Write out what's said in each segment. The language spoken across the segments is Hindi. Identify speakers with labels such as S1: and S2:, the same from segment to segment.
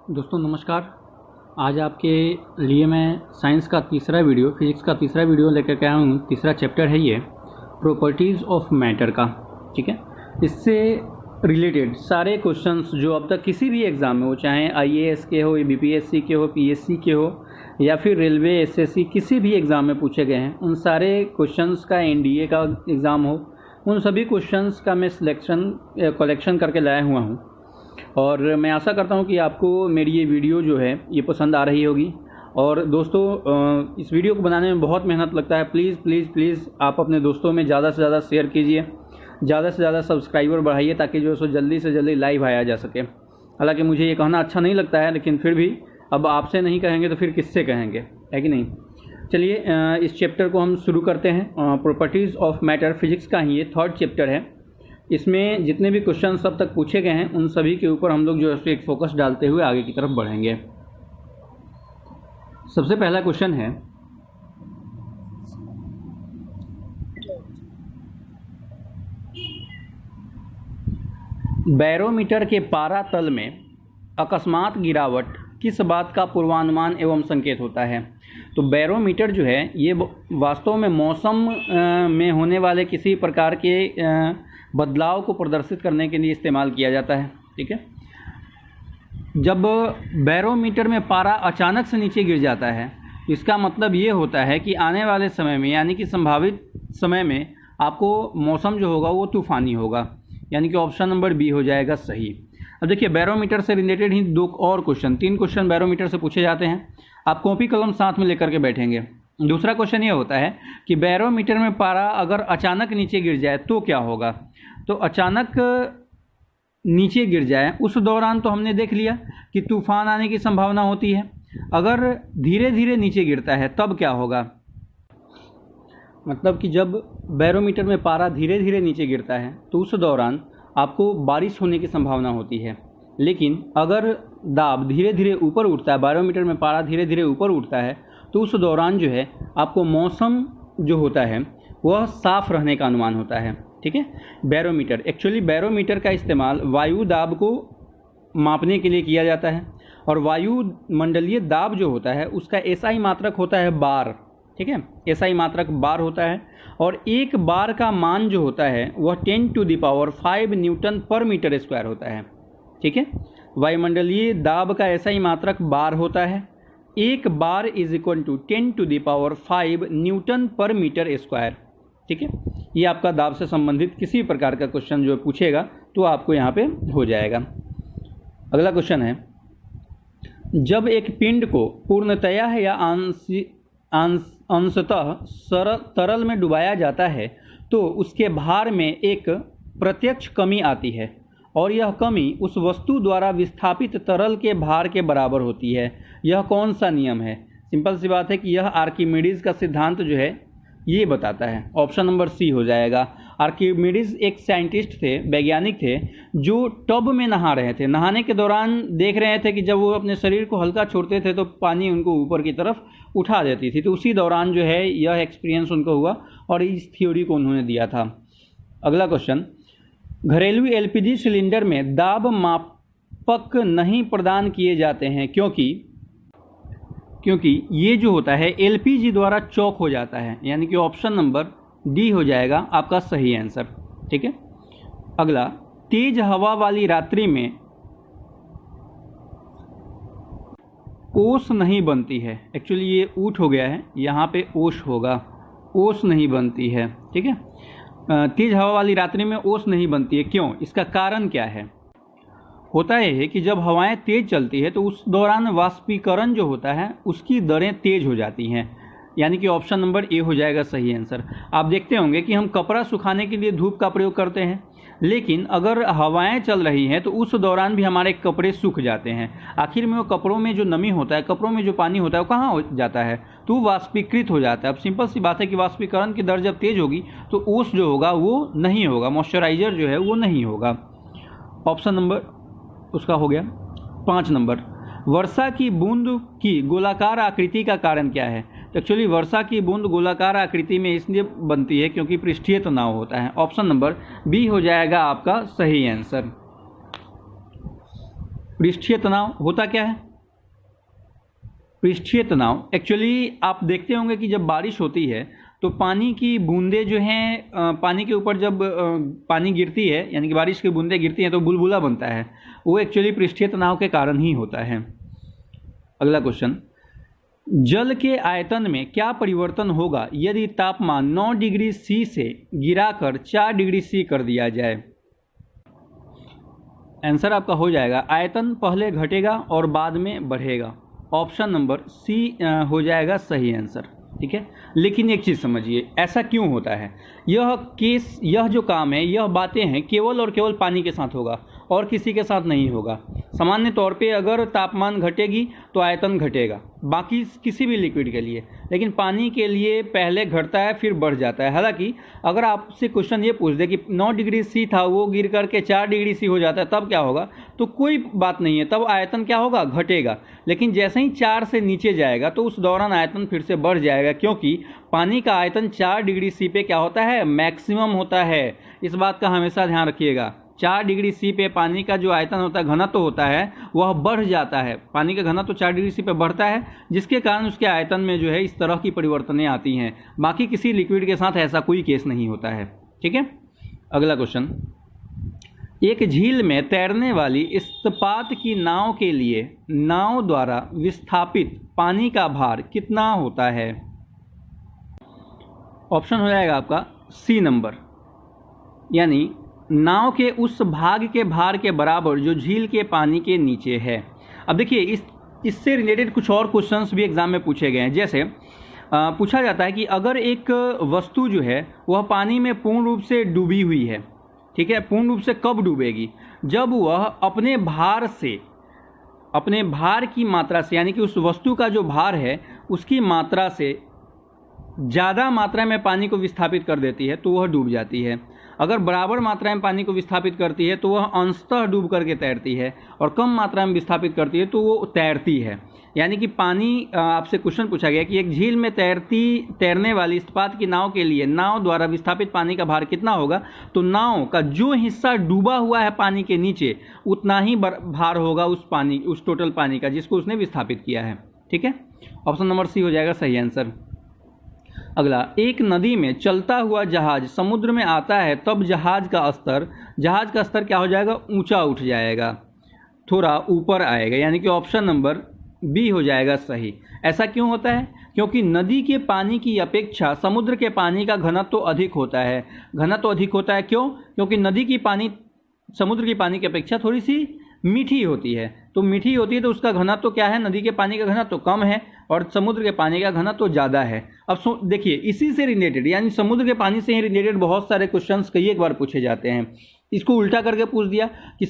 S1: दोस्तों नमस्कार। आज आपके लिए मैं साइंस का तीसरा वीडियो, फिजिक्स का तीसरा वीडियो लेकर के आया हूँ। तीसरा चैप्टर है ये प्रॉपर्टीज़ ऑफ मैटर का। ठीक है, इससे रिलेटेड सारे क्वेश्चंस जो अब तक किसी भी एग्ज़ाम में हो, चाहे आईएएस के हो, बीपीएससी के हो, पीएससी के हो या फिर रेलवे, एसएससी, किसी भी एग्ज़ाम में पूछे गए हैं, उन सारे क्वेश्चंस का एनडीए का एग्ज़ाम हो, उन सभी क्वेश्चंस का मैं कलेक्शन करके लाया हुआ हूँ। और मैं आशा करता हूँ कि आपको मेरी ये वीडियो जो है ये पसंद आ रही होगी। और दोस्तों, इस वीडियो को बनाने में बहुत मेहनत लगता है। प्लीज़ प्लीज़ प्लीज़ आप अपने दोस्तों में ज़्यादा से ज़्यादा शेयर कीजिए, ज़्यादा से ज़्यादा सब्सक्राइबर बढ़ाइए, ताकि जो है सो जल्दी से जल्दी लाइव आया जा सके। हालांकि मुझे ये कहना अच्छा नहीं लगता है, लेकिन फिर भी अब आपसे नहीं कहेंगे तो फिर किससे कहेंगे, है कि नहीं। चलिए इस चैप्टर को हम शुरू करते हैं। प्रॉपर्टीज़ ऑफ मैटर, फिजिक्स का ही ये थर्ड चैप्टर है। इसमें जितने भी क्वेश्चन अब तक पूछे गए हैं, उन सभी के ऊपर हम लोग जो है एक फोकस डालते हुए आगे की तरफ बढ़ेंगे। सबसे पहला क्वेश्चन है, बैरोमीटर के पारा तल में अकस्मात गिरावट किस बात का पूर्वानुमान एवं संकेत होता है। तो बैरोमीटर जो है ये वास्तव में मौसम में होने वाले किसी प्रकार के बदलाव को प्रदर्शित करने के लिए इस्तेमाल किया जाता है। ठीक है, जब बैरोमीटर में पारा अचानक से नीचे गिर जाता है, इसका मतलब ये होता है कि आने वाले समय में, यानी कि संभावित समय में, आपको मौसम जो होगा वो तूफ़ानी होगा, यानी कि ऑप्शन नंबर बी हो जाएगा सही। अब देखिए, बैरोमीटर से रिलेटेड ही तीन क्वेश्चन बैरोमीटर से पूछे जाते हैं। आप कॉपी कलम साथ में लेकर के बैठेंगे। दूसरा क्वेश्चन ये होता है कि बैरोमीटर में पारा अगर अचानक नीचे गिर जाए तो क्या होगा। तो अचानक नीचे गिर जाए, उस दौरान तो हमने देख लिया कि तूफान आने की संभावना होती है। अगर धीरे धीरे नीचे गिरता है तब क्या होगा। मतलब कि जब बैरोमीटर में पारा धीरे धीरे नीचे गिरता है तो उस दौरान आपको बारिश होने की संभावना होती है। लेकिन अगर दाब धीरे धीरे ऊपर उठता है, बैरोमीटर में पारा धीरे धीरे ऊपर उठता है, तो उस दौरान जो है आपको मौसम जो होता है वह साफ रहने का अनुमान होता है। ठीक है, बैरोमीटर का इस्तेमाल वायु दाब को मापने के लिए किया जाता है। और वायुमंडलीय दाब जो होता है उसका एसआई मात्रक होता है बार। ठीक है, एसआई मात्रक बार होता है। और एक बार का मान जो होता है वह 10⁵ न्यूटन पर मीटर स्क्वायर होता है। ठीक है, वायुमंडलीय दाब का एसआई मात्रक बार होता है। एक bar is equal to 10⁵ newton per metre square. ठीक है, ये आपका दाब से संबंधित किसी प्रकार का क्वेश्चन जो पूछेगा तो आपको यहाँ पे हो जाएगा। अगला क्वेश्चन है, जब एक पिंड को पूर्णतया या अंशतः तरल में डुबाया जाता है तो उसके भार में एक प्रत्यक्ष कमी आती है, और यह कमी उस वस्तु द्वारा विस्थापित तरल के भार के बराबर होती है। यह कौन सा नियम है। सिंपल सी बात है कि यह आर्किमिडीज का सिद्धांत जो है ये बताता है। ऑप्शन नंबर सी हो जाएगा। आर्किमिडीज एक साइंटिस्ट थे, वैज्ञानिक थे, जो टब में नहा रहे थे। नहाने के दौरान देख रहे थे कि जब वो अपने शरीर को हल्का छोड़ते थे तो पानी उनको ऊपर की तरफ उठा देती थी। तो उसी दौरान जो है यह एक्सपीरियंस उनको हुआ और इस थ्योरी को उन्होंने दिया था। अगला क्वेश्चन, घरेलू एलपीजी सिलेंडर में दाब मापक नहीं प्रदान किए जाते हैं क्योंकि ये जो होता है एलपीजी द्वारा चॉक हो जाता है, यानी कि ऑप्शन नंबर डी हो जाएगा आपका सही आंसर। ठीक है, अगला, तेज हवा वाली रात्रि में ओस नहीं बनती है। एक्चुअली ये ऊट हो गया है, यहाँ पे ओस होगा, ओस नहीं बनती है। ठीक है, तेज हवा वाली रात्रि में ओस नहीं बनती है, क्यों, इसका कारण क्या है। होता है कि जब हवाएं तेज चलती है तो उस दौरान वाष्पीकरण जो होता है उसकी दरें तेज हो जाती हैं, यानी कि ऑप्शन नंबर ए हो जाएगा सही आंसर। आप देखते होंगे कि हम कपड़ा सुखाने के लिए धूप का प्रयोग करते हैं, लेकिन अगर हवाएं चल रही हैं तो उस दौरान भी हमारे कपड़े सूख जाते हैं। आखिर में वो कपड़ों में जो नमी होता है, कपड़ों में जो पानी होता है, वो कहाँ हो जाता है, तो वो वाष्पीकृत हो जाता है। अब सिंपल सी बात है कि वाष्पीकरण की दर जब तेज होगी तो ओस जो होगा वो नहीं होगा, मॉइस्चराइजर जो है वो नहीं होगा। ऑप्शन नंबर उसका हो गया। 5 नंबर, वर्षा की बूंद की गोलाकार आकृति का कारण क्या है। तो एक्चुअली वर्षा की बूंद गोलाकार आकृति में इसलिए बनती है क्योंकि पृष्ठीय तनाव होता है। ऑप्शन नंबर बी हो जाएगा आपका सही आंसर। पृष्ठीय तनाव होता क्या है? पृष्ठीय तनाव एक्चुअली आप देखते होंगे कि जब बारिश होती है तो पानी की बूंदें जो हैं पानी के ऊपर जब पानी गिरती है, यानी कि बारिश की बूंदें गिरती हैं तो बुलबुला बनता है, वो एक्चुअली पृष्ठीय तनाव के कारण ही होता है। अगला क्वेश्चन, जल के आयतन में क्या परिवर्तन होगा यदि तापमान 9 डिग्री सी से गिराकर 4 डिग्री सी कर दिया जाए? आंसर आपका हो जाएगा आयतन पहले घटेगा और बाद में बढ़ेगा। ऑप्शन नंबर सी हो जाएगा सही आंसर। ठीक है, लेकिन एक चीज़ समझिए, ऐसा क्यों होता है? यह जो काम है, यह बातें हैं केवल और केवल पानी के साथ होगा और किसी के साथ नहीं होगा। सामान्य तौर पे अगर तापमान घटेगी तो आयतन घटेगा, बाकी किसी भी लिक्विड के लिए, लेकिन पानी के लिए पहले घटता है फिर बढ़ जाता है। हालांकि अगर आपसे क्वेश्चन ये पूछ दे कि 9 डिग्री सी था वो गिर करके 4 डिग्री सी हो जाता है तब क्या होगा, तो कोई बात नहीं है, तब आयतन क्या होगा, घटेगा। लेकिन जैसे ही 4 से नीचे जाएगा तो उस दौरान आयतन फिर से बढ़ जाएगा, क्योंकि पानी का आयतन 4 डिग्री सी पे क्या होता है, मैक्सिमम होता है। इस बात का हमेशा ध्यान रखिएगा। 4 डिग्री सी पे पानी का जो आयतन होता है, घनत्व होता है, वह बढ़ जाता है। पानी का घनत्व 4 डिग्री सी पे बढ़ता है, जिसके कारण उसके आयतन में जो है इस तरह की परिवर्तनें आती हैं। बाकी किसी लिक्विड के साथ ऐसा कोई केस नहीं होता है। ठीक है, अगला क्वेश्चन, एक झील में तैरने वाली इस्पात की नाव के लिए नाव द्वारा विस्थापित पानी का भार कितना होता है? ऑप्शन हो जाएगा आपका सी नंबर, यानी नाव के उस भाग के भार के बराबर जो झील के पानी के नीचे है। अब देखिए, इससे रिलेटेड कुछ और क्वेश्चंस भी एग्जाम में पूछे गए हैं। जैसे पूछा जाता है कि अगर एक वस्तु जो है वह पानी में पूर्ण रूप से डूबी हुई है, ठीक है, पूर्ण रूप से कब डूबेगी? जब वह अपने भार की मात्रा से, यानी कि उस वस्तु का जो भार है उसकी मात्रा से ज़्यादा मात्रा में पानी को विस्थापित कर देती है तो वह डूब जाती है। अगर बराबर मात्रा में पानी को विस्थापित करती है तो वह अंशतः डूब करके तैरती है, और कम मात्रा में विस्थापित करती है तो वो तैरती है। यानी कि पानी, आपसे क्वेश्चन पूछा गया कि एक झील में तैरने वाली इस्पात की नाव के लिए नाव द्वारा विस्थापित पानी का भार कितना होगा, तो नाव का जो हिस्सा डूबा हुआ है पानी के नीचे उतना ही भार होगा उस टोटल पानी का जिसको उसने विस्थापित किया है। ठीक है, ऑप्शन नंबर सी हो जाएगा सही आंसर। अगला, एक नदी में चलता हुआ जहाज समुद्र में आता है तब जहाज का स्तर क्या हो जाएगा, ऊंचा उठ जाएगा, थोड़ा ऊपर आएगा, यानी कि ऑप्शन नंबर बी हो जाएगा सही। ऐसा क्यों होता है? क्योंकि नदी के पानी की अपेक्षा समुद्र के पानी का घनत्व अधिक होता है। घनत्व अधिक होता है क्यों? क्योंकि नदी की पानी समुद्र की पानी की अपेक्षा थोड़ी सी मीठी होती है, तो मीठी होती है तो उसका घनत्व क्या है, नदी के पानी का घनत्व कम है और समुद्र के पानी का घनत्व ज़्यादा है। अब देखिए, इसी से रिलेटेड, यानी समुद्र के पानी से ही रिलेटेड बहुत सारे क्वेश्चंस कई एक बार पूछे जाते हैं। इसको उल्टा करके पूछ दिया कि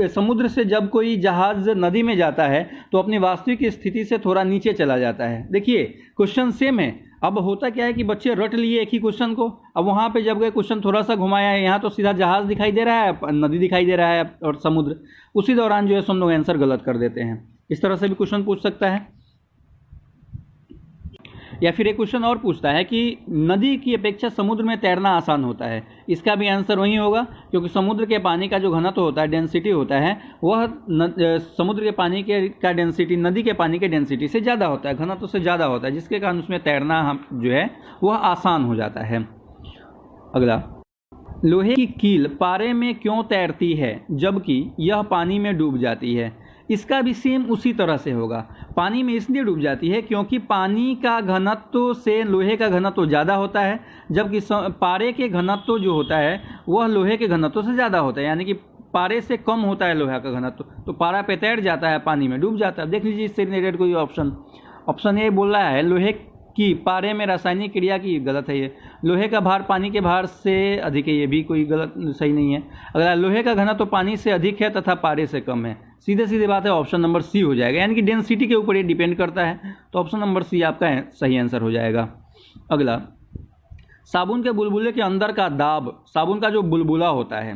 S1: समुद्र से जब कोई जहाज नदी में जाता है तो अपनी वास्तविक स्थिति से थोड़ा नीचे चला जाता है। देखिए, क्वेश्चन सेम है। अब होता क्या है कि बच्चे रट लिए एक ही क्वेश्चन को, अब वहाँ पे जब गए क्वेश्चन थोड़ा सा घुमाया है, यहाँ तो सीधा जहाज दिखाई दे रहा है, नदी दिखाई दे रहा है और समुद्र, उसी दौरान जो है हम लोग आंसर गलत कर देते हैं। इस तरह से भी क्वेश्चन पूछ सकता है। या फिर एक क्वेश्चन और पूछता है कि नदी की अपेक्षा समुद्र में तैरना आसान होता है। इसका भी आंसर वही होगा, क्योंकि समुद्र के पानी का जो घनत्व होता है, डेंसिटी होता है, वह समुद्र के पानी का डेंसिटी नदी के पानी के डेंसिटी से ज़्यादा होता है, घनत्व से ज़्यादा होता है, जिसके कारण उसमें तैरना जो है वह आसान हो जाता है। अगला, लोहे की कील पारे में क्यों तैरती है जबकि यह पानी में डूब जाती है? इसका भी सेम उसी तरह से होगा। पानी में इसलिए डूब जाती है क्योंकि पानी का घनत्व से लोहे का घनत्व ज़्यादा होता है, जबकि पारे के घनत्व जो होता है वह लोहे के घनत्व से ज़्यादा होता है, यानी कि पारे से कम होता है लोहा का घनत्व, तो पारा पे तैर जाता है, पानी में डूब जाता है। देख लीजिए इससे रिलेटेड कोई ऑप्शन ए बोल रहा है लोहे की पारे में रासायनिक क्रिया की, गलत है ये। लोहे का भार पानी के भार से अधिक है, ये भी कोई गलत सही नहीं है। अगर लोहे का घनत्व तो पानी से अधिक है तथा पारे से कम है, सीधे बात है, ऑप्शन नंबर सी हो जाएगा, यानी कि डेंसिटी के ऊपर ये डिपेंड करता है, तो ऑप्शन नंबर सी आपका सही आंसर हो जाएगा। अगला, साबुन के बुलबुले के अंदर का दाब, साबुन का जो बुलबुला होता है,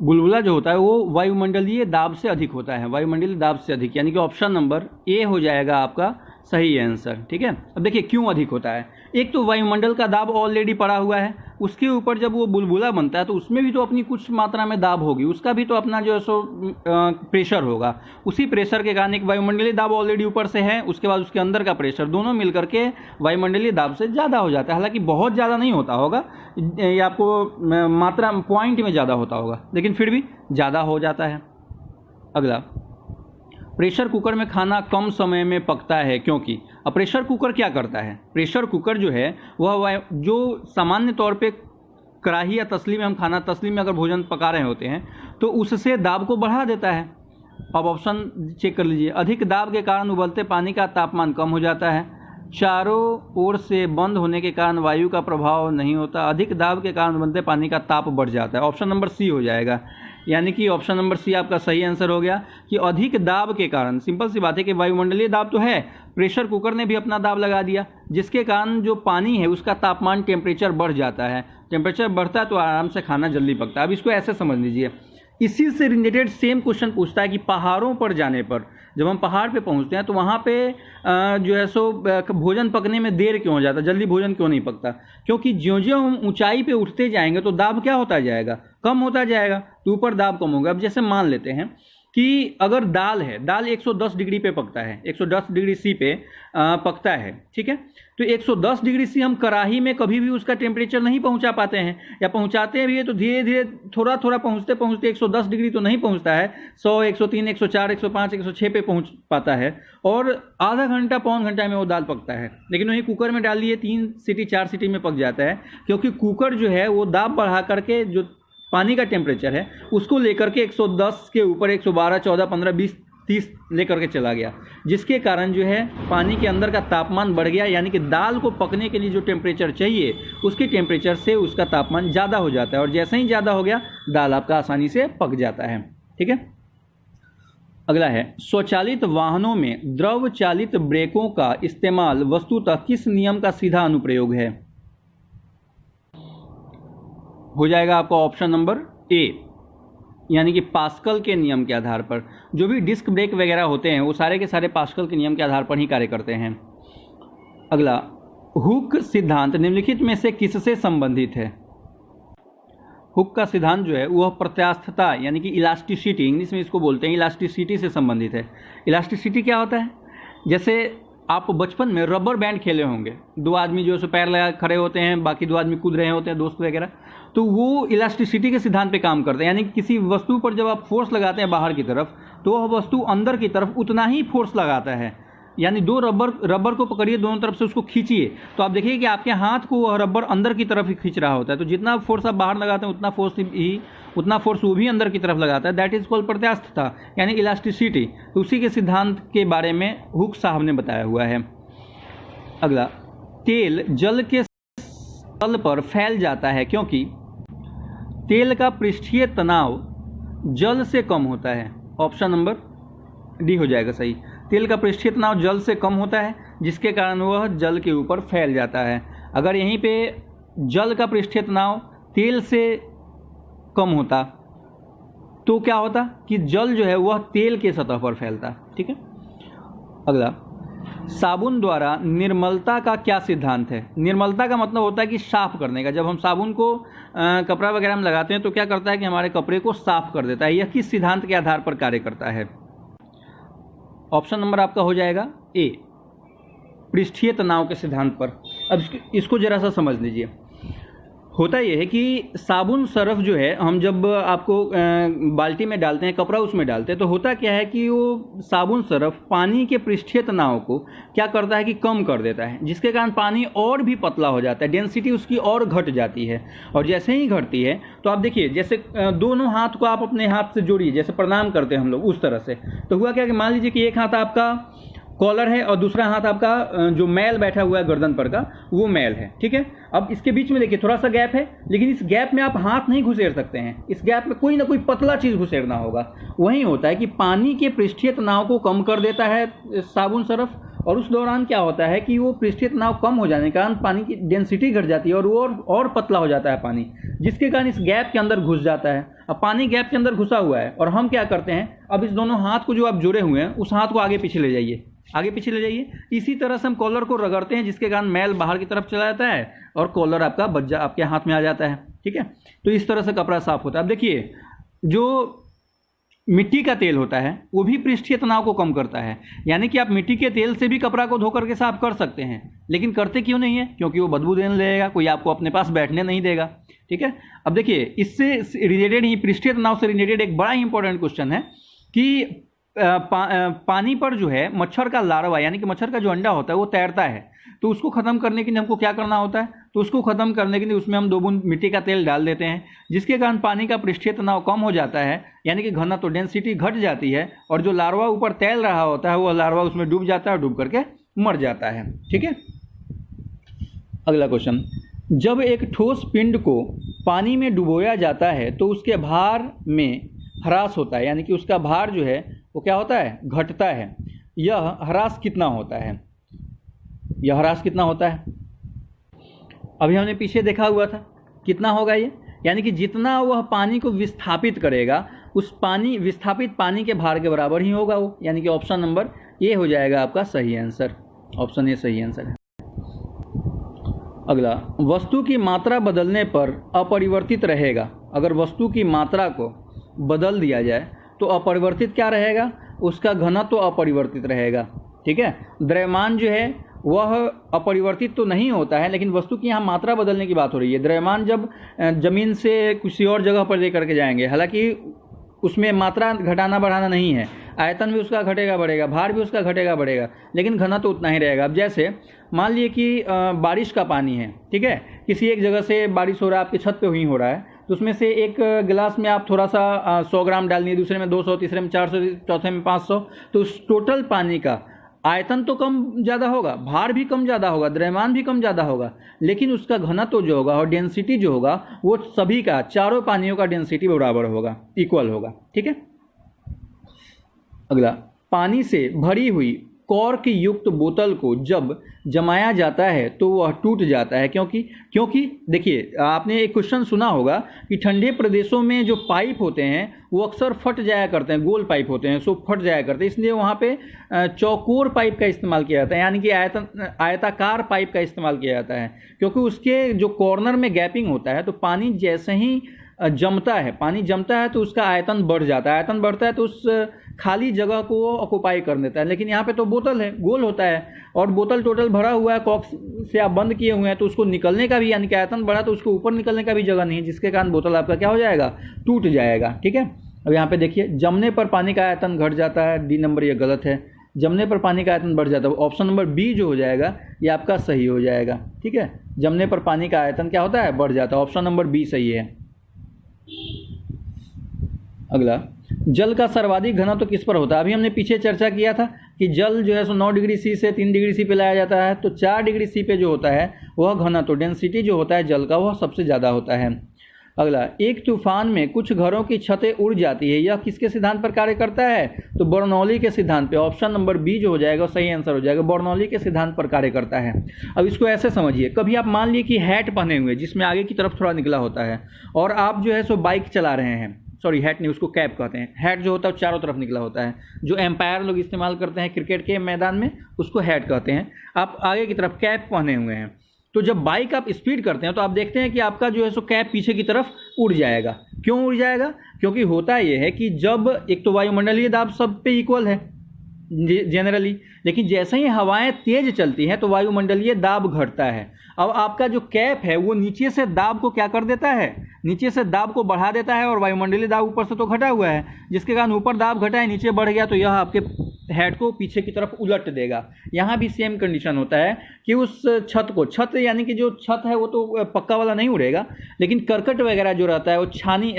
S1: बुलबुला जो होता है वो वायुमंडलीय दाब से अधिक होता है, वायुमंडलीय दाब से अधिक, यानी कि ऑप्शन नंबर ए हो जाएगा आपका सही आंसर। ठीक है, अब देखिए क्यों अधिक होता है। एक तो वायुमंडल का दाब ऑलरेडी पड़ा हुआ है, उसके ऊपर जब वो बुलबुला बनता है तो उसमें भी तो अपनी कुछ मात्रा में दाब होगी, उसका भी तो अपना जो है सो प्रेशर होगा। उसी प्रेशर के कारण एक वायुमंडलीय दाब ऑलरेडी ऊपर से है, उसके बाद उसके अंदर का प्रेशर, दोनों मिलकर के वायुमंडलीय दाब से ज़्यादा हो जाता है। हालांकि बहुत ज़्यादा नहीं होता होगा, ये आपको मात्रा पॉइंट में ज़्यादा होता होगा, लेकिन फिर भी ज़्यादा हो जाता है। अगला, प्रेशर कुकर में खाना कम समय में पकता है क्योंकि। अब प्रेशर कुकर क्या करता है? प्रेशर कुकर जो है वह जो सामान्य तौर पे कढ़ाई या तसली में हम खाना, तसली में अगर भोजन पका रहे होते हैं तो उससे दाब को बढ़ा देता है। अब ऑप्शन चेक कर लीजिए। अधिक दाब के कारण उबलते पानी का तापमान कम हो जाता है, चारों ओर से बंद होने के कारण वायु का प्रभाव नहीं होता, अधिक दाब के कारण उबलते पानी का ताप बढ़ जाता है। ऑप्शन नंबर सी हो जाएगा, यानी कि ऑप्शन नंबर सी आपका सही आंसर हो गया कि अधिक दाब के कारण। सिंपल सी बात है कि वायुमंडलीय दाब तो है, प्रेशर कुकर ने भी अपना दाब लगा दिया, जिसके कारण जो पानी है उसका तापमान, टेम्परेचर बढ़ जाता है। टेम्परेचर बढ़ता है तो आराम से खाना जल्दी पकता है। अब इसको ऐसे समझ लीजिए, इसी से रिलेटेड सेम क्वेश्चन पूछता है कि पहाड़ों पर जाने पर, जब हम पहाड़ पे पहुंचते हैं तो वहाँ पे जो है सो भोजन पकने में देर क्यों हो जाता है, जल्दी भोजन क्यों नहीं पकता? क्योंकि ज्यों-ज्यों हम ऊंचाई पे उठते जाएंगे तो दाब क्या होता जाएगा? कम होता जाएगा, तो ऊपर दाब कम होगा। अब जैसे मान लेते हैं कि अगर दाल है, दाल 110 डिग्री पे पकता है, 110 डिग्री सी पे पकता है, ठीक है, तो 110 डिग्री सी हम कढ़ाई में कभी भी उसका टेम्परेचर नहीं पहुंचा पाते हैं, या पहुंचाते भी है तो धीरे धीरे थोड़ा थोड़ा पहुंचते पहुंचते 110 डिग्री तो नहीं पहुंचता है, 100, 103, 104, 105, 106 पे पहुंच पाता है, और आधा घंटा पौन घंटा में वो दाल पकता है। लेकिन वहीं कुकर में डाल दिए 3 सीटी 4 सीटी में पक जाता है, क्योंकि कुकर जो है वो दाब बढ़ा करके जो पानी का टेम्परेचर है उसको लेकर के 110 के ऊपर 112, 14, 15, 20, 30 लेकर के चला गया, जिसके कारण जो है पानी के अंदर का तापमान बढ़ गया, यानी कि दाल को पकने के लिए जो टेम्परेचर चाहिए उसके टेम्परेचर से उसका तापमान ज़्यादा हो जाता है, और जैसे ही ज़्यादा हो गया दाल आपका आसानी से पक जाता है। ठीक है, अगला है, स्वचालित वाहनों में द्रव चालित ब्रेकों का इस्तेमाल वस्तुतः किस नियम का सीधा अनुप्रयोग है? हो जाएगा आपका ऑप्शन नंबर ए, यानी कि पास्कल के नियम के आधार पर। जो भी डिस्क ब्रेक वगैरह होते हैं वो सारे के सारे पास्कल के नियम के आधार पर ही कार्य करते हैं। अगला, हुक सिद्धांत निम्नलिखित में से किससे संबंधित है? हुक का सिद्धांत जो है वह प्रत्यास्थता यानी कि इलास्टिसिटी, इंग्लिश में इसको बोलते हैं, इलास्टिसिटी से संबंधित है। इलास्टिसिटी क्या होता है? जैसे आप बचपन में रबर बैंड खेले होंगे, 2 आदमी जो है पैर लगा खड़े होते हैं, बाकी 2 आदमी कूद रहे होते हैं, दोस्त वगैरह, तो वो इलास्टिसिटी के सिद्धांत पे काम करते हैं। यानी कि किसी वस्तु पर जब आप फोर्स लगाते हैं बाहर की तरफ, तो वह वस्तु अंदर की तरफ उतना ही फोर्स लगाता है। यानी 2 रबर को पकड़िए, दोनों तरफ से उसको खींचिए, तो आप देखिए कि आपके हाथ को वह रबर अंदर की तरफ ही खींच रहा होता है। तो जितना फोर्स आप बाहर लगाते हैं उतना फोर्स वो भी अंदर की तरफ लगाता है। दैट इज कॉल्ड प्रत्यास्थता यानी इलास्टिसिटी। तो उसी के सिद्धांत के बारे में हुक साहब ने बताया हुआ है। अगला, तेल जल के तल पर फैल जाता है क्योंकि तेल का पृष्ठीय तनाव जल से कम होता है। ऑप्शन नंबर डी हो जाएगा सही। तेल का पृष्ठीय तनाव जल से कम होता है, जिसके कारण वह जल के ऊपर फैल जाता है। अगर यहीं पे जल का पृष्ठीय तनाव तेल से कम होता तो क्या होता कि जल जो है वह तेल के सतह पर फैलता। ठीक है, अगला, साबुन द्वारा निर्मलता का क्या सिद्धांत है? निर्मलता का मतलब होता है कि साफ करने का। जब हम साबुन को कपड़ा वगैरह में लगाते हैं तो क्या करता है कि हमारे कपड़े को साफ कर देता है। यह किस सिद्धांत के आधार पर कार्य करता है? ऑप्शन नंबर आपका हो जाएगा ए, पृष्ठीय तनाव के सिद्धांत पर। अब इसको जरा सा समझ लीजिए। होता यह है कि साबुन सरफ जो है हम जब आपको बाल्टी में डालते हैं, कपड़ा उसमें डालते हैं, तो होता क्या है कि वो साबुन सरफ पानी के पृष्ठीय तनाव को क्या करता है कि कम कर देता है, जिसके कारण पानी और भी पतला हो जाता है, डेंसिटी उसकी और घट जाती है। और जैसे ही घटती है तो आप देखिए, जैसे दोनों हाथ को आप अपने हाथ से जोड़िए, जैसे प्रणाम करते हैं हम लोग उस तरह से। तो हुआ क्या कि मान लीजिए कि एक हाथ आपका कॉलर है और दूसरा हाथ आपका जो मैल बैठा हुआ है गर्दन पर का वो मैल है। ठीक है, अब इसके बीच में देखिए थोड़ा सा गैप है, लेकिन इस गैप में आप हाथ नहीं घुसेड़ सकते हैं। इस गैप में कोई ना कोई पतला चीज घुसेड़ना होगा। वही होता है कि पानी के पृष्ठीय तनाव को कम कर देता है साबुन सरफ, और उस दौरान क्या होता है कि वो पृष्ठीय तनाव कम हो जाने के कारण पानी की डेंसिटी घट जाती है और वो और पतला हो जाता है पानी, जिसके कारण इस गैप के अंदर घुस जाता है। अब पानी गैप के अंदर घुसा हुआ है और हम क्या करते हैं, अब इस दोनों हाथ को जो आप जोड़े हुए हैं उस हाथ को आगे पीछे ले जाइए, आगे पीछे ले जाइए। इसी तरह से हम कॉलर को रगड़ते हैं, जिसके कारण मैल बाहर की तरफ चला जाता है और कॉलर आपका आपके हाथ में आ जाता है। ठीक है, तो इस तरह से कपड़ा साफ होता है। अब देखिए, जो मिट्टी का तेल होता है वो भी पृष्ठीय तनाव को कम करता है, यानी कि आप मिट्टी के तेल से भी कपड़ा को धो करके साफ कर सकते हैं, लेकिन करते क्यों नहीं है? क्योंकि वो बदबू देने लगेगा, कोई आपको अपने पास बैठने नहीं देगा। ठीक है, अब देखिए, इससे रिलेटेड ही, पृष्ठीय तनाव से रिलेटेड एक बड़ा ही इंपॉर्टेंट क्वेश्चन है कि पानी पर जो है मच्छर का लार्वा, यानी कि मच्छर का जो अंडा होता है वो तैरता है, तो उसको खत्म करने के लिए हमको क्या करना होता है? तो उसको खत्म करने के लिए उसमें हम 2 बूंद मिट्टी का तेल डाल देते हैं, जिसके कारण पानी का पृष्ठीय तनाव कम हो जाता है, यानी कि घनत्व, डेंसिटी घट जाती है, और जो लार्वा ऊपर तैर रहा होता है वो लार्वा उसमें डूब जाता है और डूब करके मर जाता है। ठीक है, अगला क्वेश्चन, जब एक ठोस पिंड को पानी में डुबोया जाता है तो उसके भार में ह्रास होता है, यानी कि उसका भार जो है वो क्या होता है? घटता है। यह ह्रास कितना होता है? यह ह्रास कितना होता है? अभी हमने पीछे देखा हुआ था, कितना होगा ये? यानी कि जितना वह पानी को विस्थापित करेगा, उस विस्थापित पानी के भार के बराबर ही होगा वो, यानी कि ऑप्शन नंबर ए हो जाएगा आपका सही आंसर। ऑप्शन ए सही आंसर है। अगला, वस्तु की मात्रा बदलने पर अपरिवर्तित रहेगा। अगर वस्तु की मात्रा को बदल दिया जाए तो अपरिवर्तित क्या रहेगा? उसका घनत्व तो अपरिवर्तित रहेगा। ठीक है, द्रव्यमान जो है वह अपरिवर्तित तो नहीं होता है, लेकिन वस्तु की यहाँ मात्रा बदलने की बात हो रही है। द्रव्यमान जब जमीन से किसी और जगह पर लेकर के जाएंगे, हालांकि उसमें मात्रा घटाना बढ़ाना नहीं है, आयतन भी उसका घटेगा बढ़ेगा, भार भी उसका घटेगा बढ़ेगा, लेकिन घनत्व तो उतना ही रहेगा। अब जैसे मान लिए कि बारिश का पानी है, ठीक है, किसी एक जगह से बारिश हो रहा है, आपकी छत पे ही हो रहा है, तो उसमें से एक गिलास में आप थोड़ा सा 100 ग्राम डालनी, दूसरे में 200, तीसरे में 400, चौथे में 500, तो उस टोटल पानी का आयतन तो कम ज़्यादा होगा, भार भी कम ज़्यादा होगा, द्रव्यमान भी कम ज़्यादा होगा, लेकिन उसका घनत्व जो होगा और डेंसिटी जो होगा वो सभी का, चारों पानियों का डेंसिटी बराबर होगा, इक्वल होगा। ठीक है, अगला, पानी से भरी हुई कॉर्क युक्त बोतल को जब जमाया जाता है तो वह टूट जाता है, क्योंकि देखिए, आपने एक क्वेश्चन सुना होगा कि ठंडे प्रदेशों में जो पाइप होते हैं वो अक्सर फट जाया करते हैं, गोल पाइप होते हैं, सो फट जाया करते हैं, इसलिए वहाँ पे चौकोर पाइप का इस्तेमाल किया जाता है, यानी कि आयताकार पाइप का इस्तेमाल किया जाता है, क्योंकि उसके जो कॉर्नर में गैपिंग होता है, तो पानी जैसे ही जमता है तो उसका आयतन बढ़ जाता है, आयतन बढ़ता है तो उस खाली जगह को वो ऑक्युपाई कर देता है। लेकिन यहाँ पे तो बोतल है, गोल होता है, और बोतल टोटल भरा हुआ है, कॉक्स से आप बंद किए हुए हैं, तो उसको निकलने का भी, यानी कि आयतन बढ़ा तो उसको ऊपर निकलने का भी जगह नहीं है, जिसके कारण बोतल आपका क्या हो जाएगा? टूट जाएगा। ठीक है, अब यहाँ पे देखिए, जमने पर पानी का आयतन घट जाता है, डी नंबर ये गलत है, जमने पर पानी का आयतन बढ़ जाता है, ऑप्शन नंबर बी जो हो जाएगा ये आपका सही हो जाएगा। ठीक है, जमने पर पानी का आयतन क्या होता है? बढ़ जाता है, ऑप्शन नंबर बी सही है। अगला, जल का सर्वाधिक घनत्व तो किस पर होता है? अभी हमने पीछे चर्चा किया था कि जल जो है सो 9 डिग्री सी से 3 डिग्री सी पे लाया जाता है, तो 4 डिग्री सी पे जो होता है वह घनत्व, डेंसिटी जो होता है जल का, वह सबसे ज़्यादा होता है। अगला, एक तूफान में कुछ घरों की छतें उड़ जाती है, यह किसके सिद्धांत पर कार्य करता है? तो बर्नौली के सिद्धांत पे, ऑप्शन नंबर बी जो हो जाएगा सही आंसर हो जाएगा, बर्नौली के सिद्धांत पर कार्य करता है। अब इसको ऐसे समझिए, कभी आप मान लिए कि हैट पहने हुए जिसमें आगे की तरफ थोड़ा निकला होता है, और आप जो है सो बाइक चला रहे हैं, सॉरी हैट नहीं, उसको कैप कहते हैं, हैट जो होता है चारों तरफ निकला होता है, जो एम्पायर लोग इस्तेमाल करते हैं क्रिकेट के मैदान में, उसको हैट कहते हैं। आप आगे की तरफ कैप पहने हुए हैं, तो जब बाइक आप स्पीड करते हैं तो आप देखते हैं कि आपका जो है सो कैप पीछे की तरफ उड़ जाएगा। क्यों उड़ जाएगा? क्योंकि होता यह है कि जब एक तो वायुमंडलीय दाब सब पे इक्वल है जनरली, लेकिन जैसे ही हवाएं तेज चलती हैं तो वायुमंडलीय दाब घटता है। अब आपका जो कैप है वो नीचे से दाब को क्या कर देता है? नीचे से दाब को बढ़ा देता है, और वायुमंडलीय दाब ऊपर से तो घटा हुआ है, जिसके कारण ऊपर दाब घटा है, नीचे बढ़ गया, तो यह आपके हेड को पीछे की तरफ उलट देगा। यहाँ भी सेम कंडीशन होता है कि उस छत यानी कि जो छत है वो तो पक्का वाला नहीं उड़ेगा, लेकिन करकट वगैरह जो रहता है वो छानी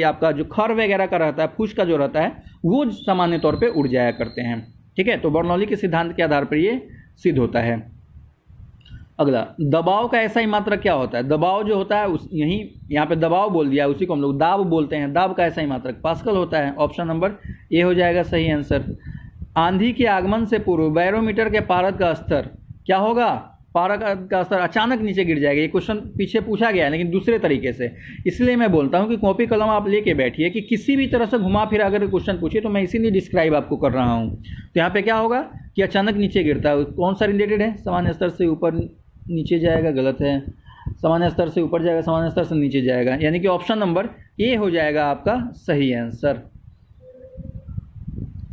S1: आपका जो खर वगैरह का रहता है, फूस का जो रहता है, वो सामान्य तौर पे उड़ जाया करते हैं। ठीक है, तो बर्नौली के सिद्धांत के आधार पर ये सिद्ध होता है। अगला, दबाव का ऐसा ही मात्रक क्या होता है? दबाव जो होता है यहाँ पे दबाव बोल दिया, उसी को हम लोग दाब बोलते हैं, दाब का ऐसा ही मात्रक पास्कल होता है, ऑप्शन नंबर ए हो जाएगा सही आंसर। आंधी के आगमन से पूर्व बैरोमीटर के पारद का स्तर क्या होगा? पारा का स्तर अचानक नीचे गिर जाएगा। ये क्वेश्चन पीछे पूछा गया है लेकिन दूसरे तरीके से, इसलिए मैं बोलता हूँ कि कॉपी कलम आप लेके बैठिए कि किसी भी तरह से घुमा फिरा अगर क्वेश्चन पूछिए तो मैं इसीलिए डिस्क्राइब आपको कर रहा हूँ। तो यहाँ पे क्या होगा कि अचानक नीचे गिरता है, कौन सा रिलेटेड है, सामान्य स्तर से ऊपर नीचे जाएगा, गलत है, सामान्य स्तर से ऊपर जाएगा, सामान्य स्तर से नीचे जाएगा, यानी कि ऑप्शन नंबर ए हो जाएगा आपका सही आंसर।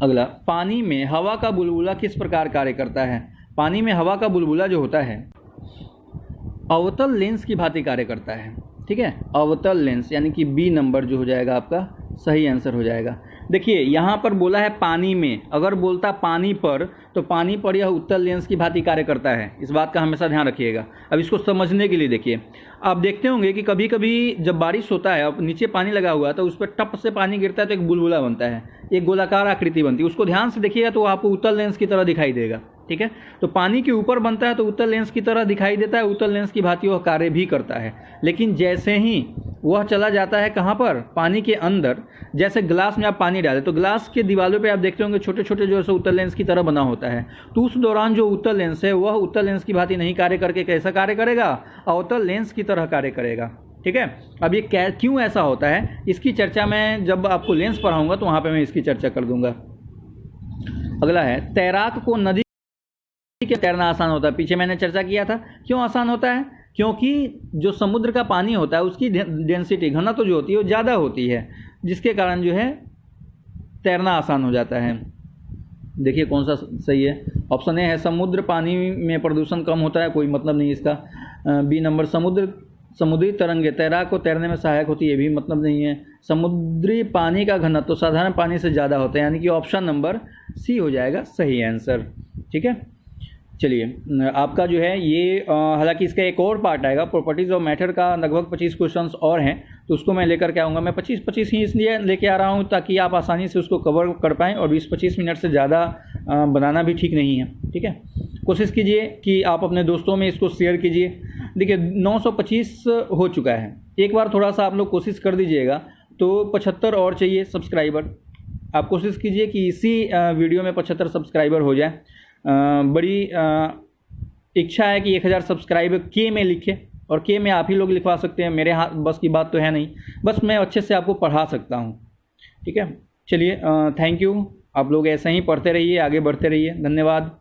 S1: अगला, पानी में हवा का बुलबुला किस प्रकार कार्य करता है। पानी में हवा का बुलबुला जो होता है अवतल लेंस की भांति कार्य करता है। ठीक है, अवतल लेंस यानी कि बी नंबर जो हो जाएगा आपका सही आंसर हो जाएगा। देखिए यहाँ पर बोला है पानी में, अगर बोलता पानी पर तो पानी पर यह उत्तल लेंस की भांति कार्य करता है, इस बात का हमेशा ध्यान रखिएगा। अब इसको समझने के लिए देखिए, आप देखते होंगे कि कभी कभी जब बारिश होता है अब नीचे पानी लगा हुआ है तो उस पर टप से पानी गिरता है तो एक बुलबुला बनता है, एक गोलाकार आकृति बनती है, उसको ध्यान से देखिएगा तो आपको उत्तल लेंस की तरह दिखाई देगा। ठीक है, तो पानी के ऊपर बनता है तो उत्तल लेंस की तरह दिखाई देता है, उत्तल लेंस की भांति वह कार्य भी करता है। लेकिन जैसे ही वह चला जाता है कहाँ पर, पानी के अंदर, जैसे ग्लास में आप पानी डालें तो ग्लास के दीवारों पे आप देखते होंगे छोटे छोटे जो है उत्तल लेंस की तरह बना होता है, तो उस दौरान जो उत्तल लेंस है वह उत्तल लेंस की भांति नहीं कार्य करके कैसा कार्य करेगा, अवतल लेंस की तरह कार्य करेगा। ठीक है, अब ये क्यों ऐसा होता है इसकी चर्चा मैं जब आपको लेंस पढ़ाऊंगा तो वहाँ पर मैं इसकी चर्चा कर दूंगा। अगला है, तैराक को नदी के तैरना आसान होता है। पीछे मैंने चर्चा किया था क्यों आसान होता है, क्योंकि जो समुद्र का पानी होता है उसकी डेंसिटी घनत्व जो होती है वो ज़्यादा होती है, जिसके कारण जो है तैरना आसान हो जाता है। देखिए कौन सा सही है, ऑप्शन ए है समुद्र पानी में प्रदूषण कम होता है, कोई मतलब नहीं इसका। बी नंबर समुद्री तरंगे तैराक को तैरने में सहायक होती है, ये भी मतलब नहीं है। समुद्री पानी का घनत्व तो साधारण पानी से ज़्यादा होता है, यानी कि ऑप्शन नंबर सी हो जाएगा सही आंसर। ठीक है, चलिए आपका जो है ये हालांकि इसका एक और पार्ट आएगा, प्रॉपर्टीज़ ऑफ मैटर का लगभग 25 क्वेश्चंस और हैं, तो उसको मैं लेकर के आऊँगा। मैं 25 ही इसलिए लेके आ रहा हूँ ताकि आप आसानी से उसको कवर कर पाएँ, और 20-25 मिनट से ज़्यादा बनाना भी ठीक नहीं है। ठीक है, कोशिश कीजिए कि आप अपने दोस्तों में इसको शेयर कीजिए। देखिए 925 हो चुका है, एक बार थोड़ा सा आप लोग कोशिश कर दीजिएगा तो 75 और चाहिए सब्सक्राइबर। आप कोशिश कीजिए कि इसी वीडियो में 75 सब्सक्राइबर हो जाए। बड़ी इच्छा है कि 1000 सब्सक्राइबर के में लिखे, और के में आप ही लोग लिखवा सकते हैं, मेरे हाथ बस की बात तो है नहीं, बस मैं अच्छे से आपको पढ़ा सकता हूँ। ठीक है, चलिए थैंक यू, आप लोग ऐसे ही पढ़ते रहिए, आगे बढ़ते रहिए, धन्यवाद।